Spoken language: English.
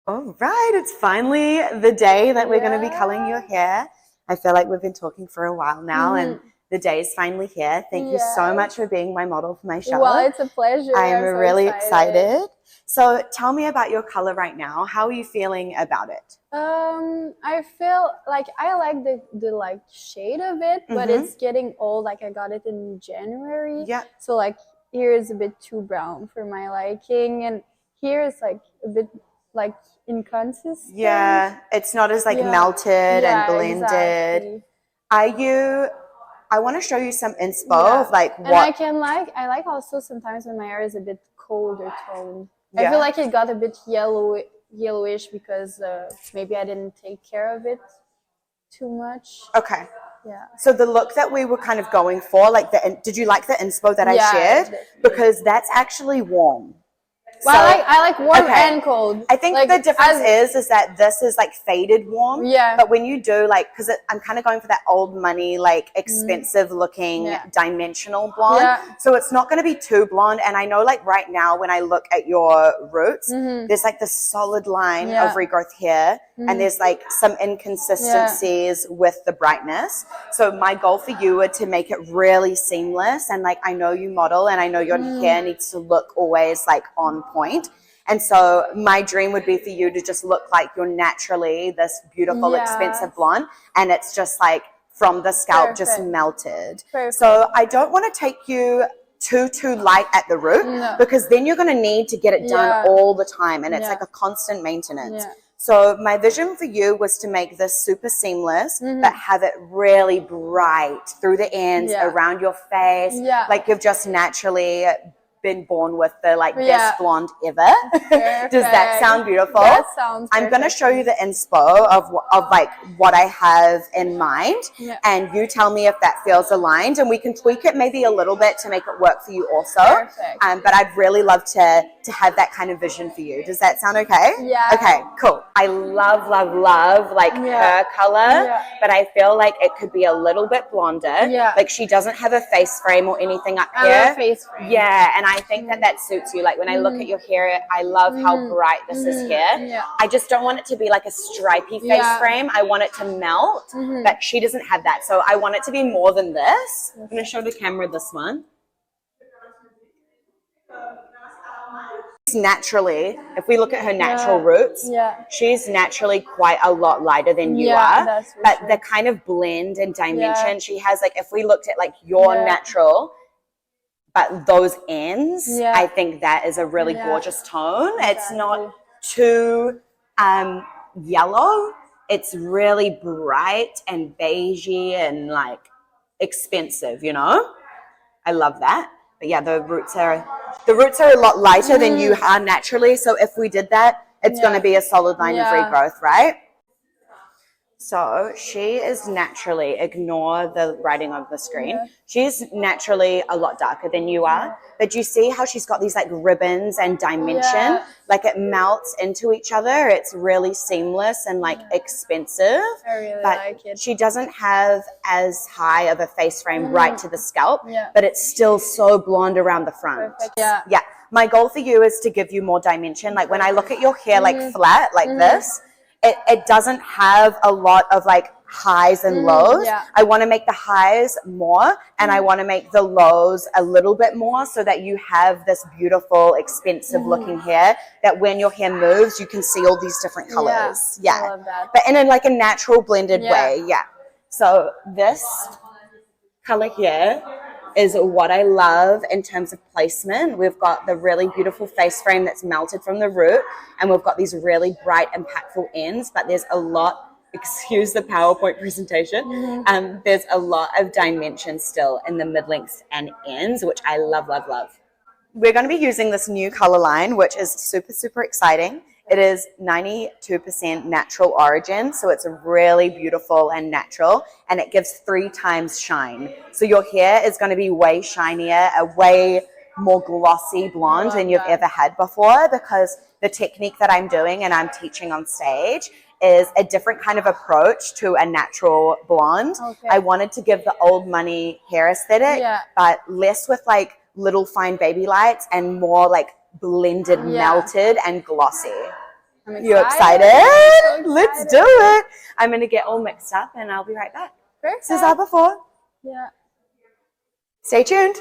All right, it's finally the day that we're going to be coloring Yeah. your hair. I feel like we've been talking for a while now, and the day is finally here. Thank you so much for being my model for my show. Well, it's a pleasure. I'm so really excited. So tell me about your color right now. How are you feeling about it? I feel like I like the like shade of it, but it's getting old. Like I got it in January. Yeah. So like here is a bit too brown for my liking, and here is like a bit like inconsistent. Yeah, it's not as like melted and blended. Exactly. I want to show you some inspo of like what. And I like also sometimes when my hair is a bit colder toned. I feel like it got a bit yellowish because maybe I didn't take care of it too much. Okay. Yeah. So the look that we were kind of going for, like did you like the inspo that I shared? Definitely. Because that's actually warm. Well, so, I like warm and cold. I think the difference is that this is like faded warm. Yeah. But when you do like, because I'm kind of going for that old money, like expensive looking dimensional blonde. Yeah. So it's not going to be too blonde. And I know like right now when I look at your roots, there's like this solid line of regrowth here. And there's like some inconsistencies with the brightness. So my goal for you would to make it really seamless. And like, I know you model and I know your hair needs to look always like on point. And so my dream would be for you to just look like you're naturally this beautiful, expensive blonde. And it's just like from the scalp, just melted. So I don't want to take you too light at the root because then you're going to need to get it done all the time. And it's like a constant maintenance. So my vision for you was to make this super seamless, but have it really bright through the ends, around your face, like you've just naturally been born with the like best blonde ever. Does that sound beautiful? That sounds I'm going to show you the inspo of like what I have in mind, and you tell me if that feels aligned, and we can tweak it maybe a little bit to make it work for you also. But I'd really love to have that kind of vision for you. Does that sound okay? Yeah. Okay, cool. I love like her color, but I feel like it could be a little bit blonder. Like she doesn't have a face frame or anything up here. I love face frame. Yeah, and I think that suits you. Like when I look at your hair, I love how bright this is here. I just don't want it to be like a stripy face frame. I want it to melt, but she doesn't have that. So I want it to be more than this. I'm going to show the camera this one. Naturally, if we look at her natural roots, she's naturally quite a lot lighter than you are. But the kind of blend and dimension she has, like if we looked at like your natural, but those ends, I think that is a really gorgeous tone. It's not too yellow. It's really bright and beigey and like expensive, you know? I love that. But yeah, the roots are a lot lighter than you are naturally. So if we did that, it's going to be a solid line of regrowth, right? So she is naturally, ignore the writing on the screen. She's naturally a lot darker than you are. But you see how she's got these like ribbons and dimension? Like it melts into each other. It's really seamless and like expensive. I really but like it. She doesn't have as high of a face frame right to the scalp, but it's still so blonde around the front. Yeah. My goal for you is to give you more dimension. Like when I look at your hair like flat like this, it doesn't have a lot of like highs and lows. I want to make the highs more and I want to make the lows a little bit more so that you have this beautiful, expensive looking hair that when your hair moves, you can see all these different colors. I love that. But in a, like a natural blended way. So this color here is what I love in terms of placement. We've got the really beautiful face frame that's melted from the root, and we've got these really bright, impactful ends, but there's a lot, excuse the PowerPoint presentation, there's a lot of dimension still in the mid-lengths and ends, which I love, love, love. We're going to be using this new color line, which is super, super exciting. It is 92% natural origin, so it's really beautiful and natural, and it gives 3 times shine. So your hair is going to be way shinier, a way more glossy blonde than you've ever had before, because the technique that I'm doing and I'm teaching on stage is a different kind of approach to a natural blonde. I wanted to give the old money hair aesthetic, but less with like little fine baby lights and more like blended, melted and glossy. I'm excited. You're excited? So let's do it. I'm going to get all mixed up and I'll be right back. Perfect. This is our before. Yeah. Stay tuned.